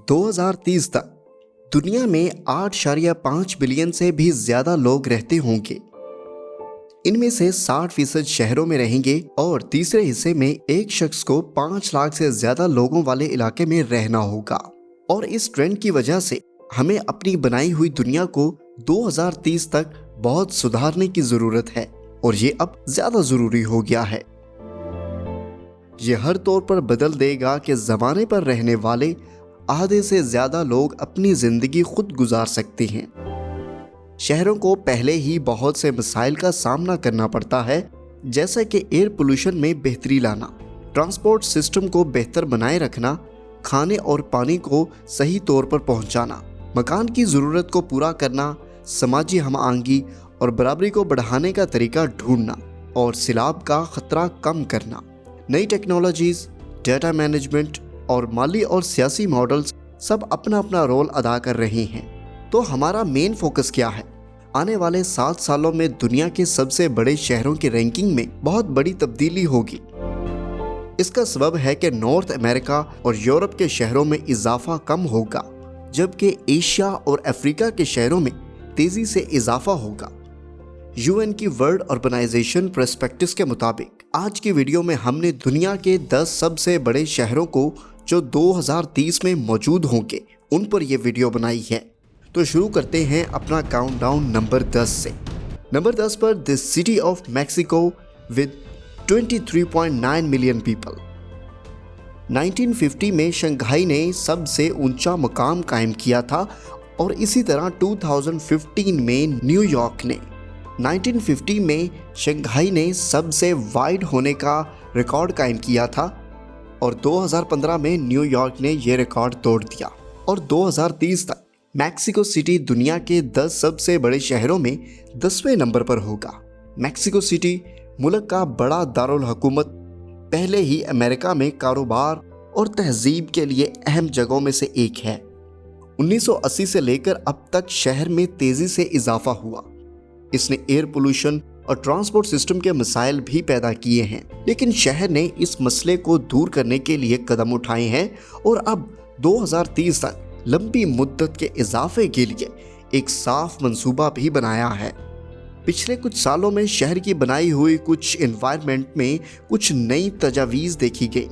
2030 तक दुनिया में 8.5 बिलियन से भी ज्यादा लोग रहते होंगे। इनमें से 60% शहरों में रहेंगे और तीसरे हिस्से में एक शख्स को 5 लाख से ज्यादा लोगों वाले इलाके में रहना होगा। और इस ट्रेंड की वजह से हमें अपनी बनाई हुई दुनिया को 2030 तक बहुत सुधारने की जरूरत है और ये अब ज्यादा जरूरी हो गया है। ये हर तौर पर बदल देगा कि जमाने पर रहने वाले आधे से ज्यादा लोग अपनी जिंदगी खुद गुजार सकते हैं। शहरों को पहले ही बहुत से मसाइल का सामना करना पड़ता है, जैसे कि एयर पोल्यूशन में बेहतरी लाना, ट्रांसपोर्ट सिस्टम को बेहतर बनाए रखना, खाने और पानी को सही तौर पर पहुंचाना, मकान की ज़रूरत को पूरा करना, समाजी हम-आहंगी और बराबरी को बढ़ाने का तरीका ढूंढना और सैलाब का खतरा कम करना। नई टेक्नोलॉजीज, डेटा मैनेजमेंट और माली और सियासी मॉडल्स सब अपना अपना रोल अदा कर रहे हैं। तो हमारा मेन फोकस क्या है? आने वाले 7 सालों में दुनिया के सबसे बड़े शहरों की रैंकिंग में बहुत बड़ी तब्दीली होगी। इसका सबब है कि नॉर्थ अमेरिका और यूरोप के शहरों में इजाफा कम होगा, जबकि एशिया और अफ्रीका के शहरों में तेजी से इजाफा होगा। यूएन की वर्ल्ड अर्बनाइजेशन पर्सपेक्टिव्स के मुताबिक आज की वीडियो में हमने दुनिया के 10 सबसे बड़े शहरों को जो 2030 में मौजूद होंगे उन पर यह वीडियो बनाई है। तो शुरू करते हैं अपना काउंटडाउन नंबर 10 से। नंबर 10 पर the city of Mexico with 23.9 million people. 1950 में शंघाई ने सबसे ऊंचा मकाम कायम किया था और इसी तरह 2015 में न्यूयॉर्क ने 1950 में शंघाई ने सबसे वाइड होने का रिकॉर्ड कायम किया था और 2015 में न्यूयॉर्क ने यह रिकॉर्ड तोड़ दिया। और 2030 तक मैक्सिको सिटी दुनिया के 10 सबसे बड़े शहरों में 10वें नंबर पर होगा। मैक्सिको सिटी मुल्क का बड़ा दारुल हुकूमत, पहले ही अमेरिका में कारोबार और तहजीब के लिए अहम जगहों में से एक है। 1980 से लेकर अब तक शहर में तेजी से इजाफा हुआ। इसने एयर पोल्यूशन और ट्रांसपोर्ट सिस्टम के मसाइल भी पैदा किए हैं, लेकिन शहर ने इस मसले को दूर करने के लिए कदम उठाए हैं और अब 2030 तक लंबी मुद्दत के इजाफे के लिए एक साफ मंसूबा भी बनाया है। पिछले कुछ सालों में शहर की बनाई हुई कुछ एनवायरनमेंट में कुछ नई तजावीज़ देखी गई।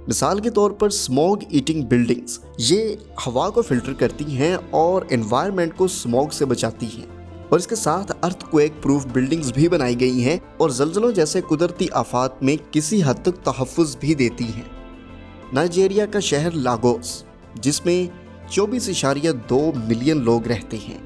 मिसाल के तौर पर स्मॉग ईटिंग बिल्डिंग्स, ये हवा को फिल्टर करती हैं और एनवायरनमेंट को स्मॉग से बचाती हैं। और इसके साथ अर्थक्वेक प्रूफ बिल्डिंग्स भी बनाई गई हैं और ज़लज़लों जैसे कुदरती आफात में किसी हद तक तहफ़्फ़ुज़ भी देती हैं। नाइजीरिया का शहर लागोस, जिसमें 24.2 मिलियन लोग रहते हैं।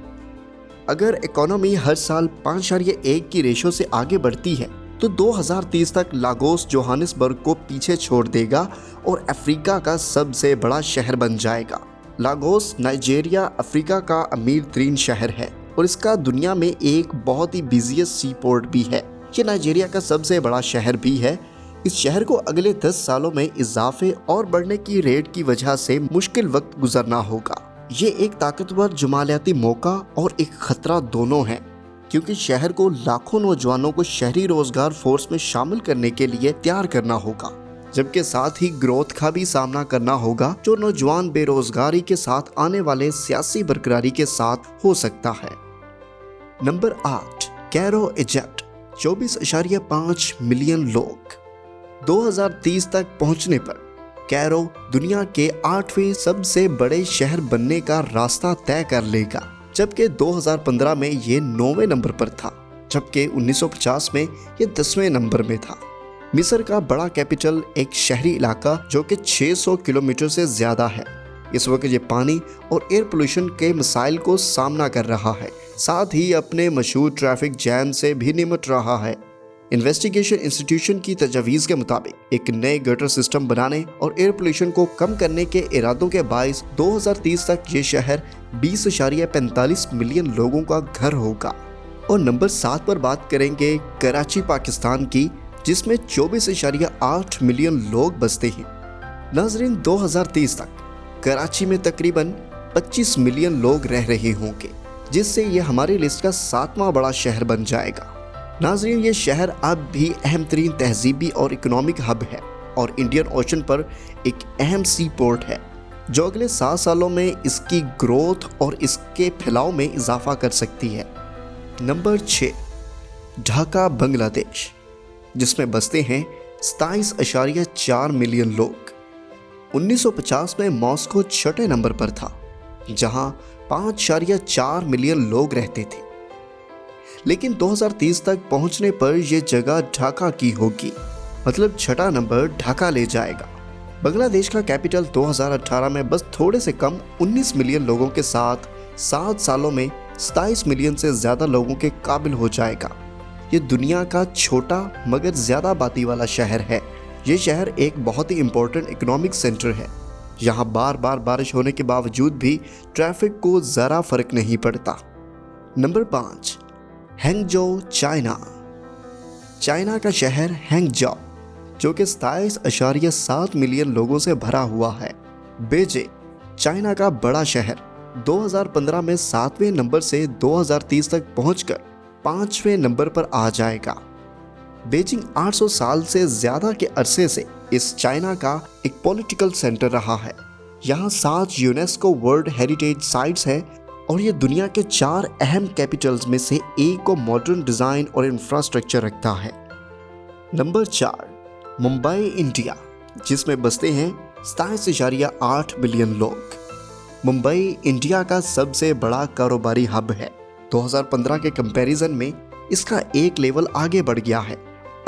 अगर इकोनॉमी हर साल 5.1 की रेशो से आगे बढ़ती है तो 2030 तक लागोस जोहानिसबर्ग को पीछे छोड़ देगा और अफ्रीका का सबसे बड़ा शहर बन जाएगा। लागोस नाइजीरिया अफ्रीका का अमीर तरीन शहर है और इसका दुनिया में एक बहुत ही बिजिएस्ट सी पोर्ट भी है। ये नाइजीरिया का सबसे बड़ा शहर भी है। इस शहर को अगले 10 सालों में इजाफे और बढ़ने की रेट की वजह से मुश्किल वक्त गुजरना होगा। ये एक ताकतवर जुमालियाती मौका और एक खतरा दोनों है, क्योंकि शहर को लाखों नौजवानों को शहरी रोजगार फोर्स में शामिल करने के लिए तैयार करना होगा, जबकि साथ ही ग्रोथ का भी सामना करना होगा जो नौजवान बेरोजगारी के साथ आने वाले सियासी बरकरारी के साथ हो सकता है। नंबर 8, कैरो इजिप्ट, 24.5 मिलियन लोग। 2030 तक पहुंचने पर कैरो दुनिया के 8वें सबसे बड़े शहर बनने का रास्ता तय कर लेगा, जबकि 2015 में ये 9वें नंबर पर था, जबकि 1950 में ये 10वें नंबर में था। मिस्र का बड़ा कैपिटल एक शहरी इलाका जो कि 600 किलोमीटर से ज़्यादा है। इस वक्त ये पानी और एयर पोल्यूशन के मसाइल को सामना कर रहा है, साथ ही अपने मशहूर ट्रैफिक जैम से भी निपट रहा है। इन्वेस्टिगेशन इंस्टीट्यूशन की तजवीज़ के मुताबिक एक नए गटर सिस्टम बनाने और एयर पोल्यूशन को कम करने के इरादों के बायस 2030 तक ये शहर 20.45 मिलियन लोगों का घर होगा। और नंबर 7 पर बात करेंगे कराची पाकिस्तान की, जिसमें 24.8 मिलियन लोग बसते हैं। नाजरीन, 2030 तक कराची में तकरीबन 25 मिलियन लोग रह रहे होंगे, जिससे ये हमारी लिस्ट का 7वां बड़ा शहर बन जाएगा। नाजरीन, ये शहर अब भी अहम तरीन तहजीबी और इकोनॉमिक हब है और इंडियन ओशन पर एक अहम सी पोर्ट है। जो अगले 7 सालों में इसकी ग्रोथ और इसके फैलाव में इजाफा कर सकती है। नंबर 6, ढाका बांग्लादेश, जिसमें बसते हैं 27.4 मिलियन लोग। 1950 में मॉस्को छठे नंबर पर था, जहां 5.4 मिलियन लोग रहते थे। लेकिन 2030 तक पहुंचने पर यह जगह ढाका की होगी, मतलब छठा नंबर ढाका ले जाएगा। बांग्लादेश का कैपिटल 2018 में बस थोड़े से कम 19 मिलियन लोगों के साथ 7 सालों में 27 मिलियन से ज्यादा लोगों के काबिल हो जाएगा। ये दुनिया का छोटा मगर ज्यादा आबादी वाला शहर है। ये शहर एक बहुत ही इम्पोर्टेंट इकोनॉमिक सेंटर है। यहाँ बार बार बारिश होने के बावजूद भी ट्रैफिक को जरा फर्क नहीं पड़ता। Number 5, Hangzhou, China. चाइना का शहर हैंगजो, जो कि 27.7 मिलियन लोगों से भरा हुआ है। बेजे, चाइना का बड़ा शहर, 2015 में 7वें नंबर से 2030 तक पहुंचकर 5वें नंबर पर आ जाएगा। बीजिंग 800 साल से ज्यादा के अरसे से इस चाइना का एक पॉलिटिकल सेंटर रहा है। यहाँ 7 यूनेस्को वर्ल्ड हेरिटेज साइट्स हैं और ये दुनिया के 4 अहम कैपिटल्स में से एक को मॉडर्न डिजाइन और इंफ्रास्ट्रक्चर रखता है। नंबर 4, मुंबई, इंडिया, जिसमें बसते हैं 27.8 मिलियन लोग। मुंबई इंडिया का सबसे बड़ा कारोबारी हब है। 2015 के कंपैरिजन में इसका एक लेवल आगे बढ़ गया है।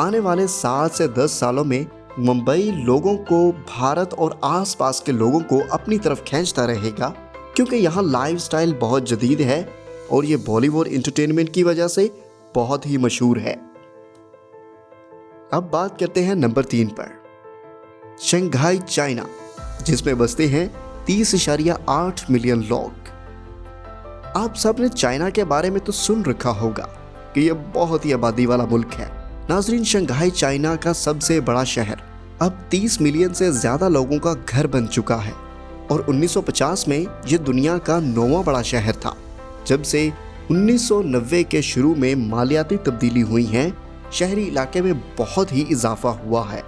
आने वाले 7 से 10 सालों में मुंबई लोगों को, भारत और आसपास के लोगों को अपनी तरफ खींचता रहेगा, क्योंकि यहाँ लाइफस्टाइल बहुत जदीद है और ये बॉलीवुड एंटरटेनमेंट की वजह से बहुत ही मशहूर है। अब बात करते हैं नंबर 3 पर, शंघाई, चाइना, जिसमें बसते हैं 30.8 मिलियन लोग। आप सब ने चाइना के बारे में तो सुन रखा होगा कि यह बहुत ही आबादी वाला मुल्क है। नाजरीन, शंघाई चाइना का सबसे बड़ा शहर अब 30 मिलियन से ज्यादा लोगों का घर बन चुका है और 1950 में यह दुनिया का 9वां बड़ा शहर था। जब से 1990 के शुरू में मालियाती तब्दीली हुई है, शहरी इलाके में बहुत ही इजाफा हुआ है।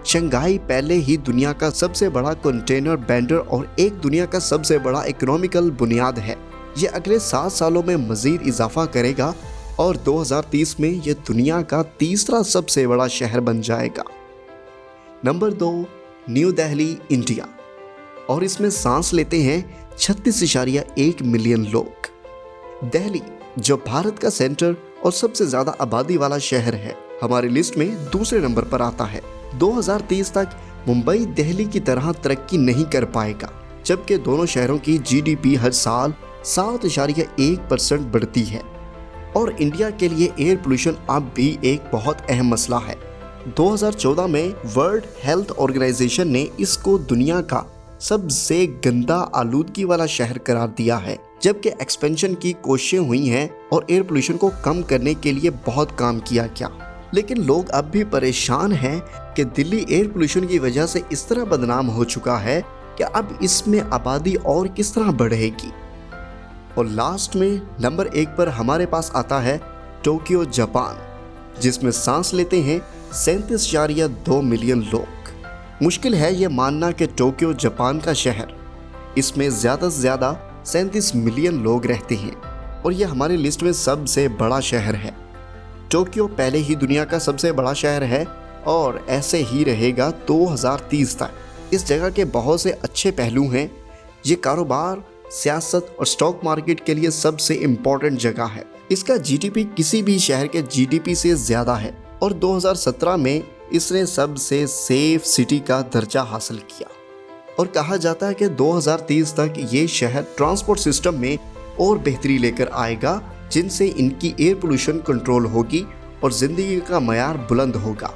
शंघाई पहले ही दुनिया का सबसे बड़ा कंटेनर बेंडर और एक दुनिया का सबसे बड़ा इकोनॉमिकल बुनियाद है। ये अगले 7 सालों में मजीद इजाफा करेगा और 2030 में यह दुनिया का तीसरा सबसे बड़ा शहर बन जाएगा। नंबर 2, न्यू दिल्ली, इंडिया, और इसमें सांस लेते हैं 36.1 मिलियन लोग। दिल्ली, जो भारत का सेंटर और सबसे ज्यादा आबादी वाला शहर है, हमारी लिस्ट में दूसरे नंबर पर आता है। 2030 तक मुंबई दिल्ली की तरह तरक्की नहीं कर पाएगा, जबकि दोनों शहरों की जीडीपी हर साल 7.1% बढ़ती है। और इंडिया के लिए एयर पोल्यूशन अब भी एक बहुत अहम मसला है। 2014 में वर्ल्ड हेल्थ ऑर्गेनाइजेशन ने इसको दुनिया का सबसे गंदा आलूदगी वाला शहर करार दिया है, जबकि एक्सपेंशन की कोशिशें हुई हैं और एयर पोल्यूशन को कम करने के लिए बहुत काम किया गया। लेकिन लोग अब भी परेशान हैं कि दिल्ली एयर पोल्यूशन की वजह से इस तरह बदनाम हो चुका है कि अब इसमें आबादी और किस तरह बढ़ेगी। और लास्ट में नंबर 1 पर हमारे पास आता है टोक्यो, जापान, जिसमें सांस लेते हैं 37.2 मिलियन लोग। मुश्किल है ये मानना कि टोक्यो जापान का शहर, इसमें ज़्यादा से ज़्यादा 37 मिलियन लोग रहते हैं और ये हमारी लिस्ट में सबसे बड़ा शहर है। टोक्यो पहले ही दुनिया का सबसे बड़ा शहर है और ऐसे ही रहेगा 2030 तक। इस जगह के बहुत से अच्छे पहलू हैं। ये कारोबार, सियासत और स्टॉक मार्केट के लिए सबसे इम्पोर्टेंट जगह है। इसका जीडीपी किसी भी शहर के जीडीपी से ज़्यादा है और 2017 में इसने सबसे सेफ सिटी का दर्जा हासिल किया। और कहा जाता है कि 2030 तक ये शहर ट्रांसपोर्ट सिस्टम में और बेहतरी लेकर आएगा, जिनसे इनकी एयर पोल्यूशन कंट्रोल होगी और ज़िंदगी का मयार बुलंद होगा।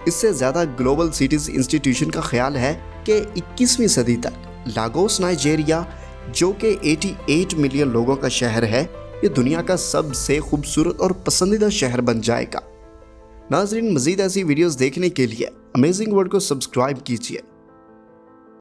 इससे ज़्यादा ग्लोबल सिटीज़ इंस्टीट्यूशन का ख्याल है कि 21वीं सदी तक लागोस, नाइजीरिया, जो कि 88 मिलियन लोगों का शहर है, ये दुनिया का सबसे खूबसूरत और पसंदीदा शहर बन जाएगा। नाज़रीन, मज़ीद ऐसी वीडियोस देखने के लिए अमेजिंग वर्ल्ड को सब्सक्राइब कीजिए।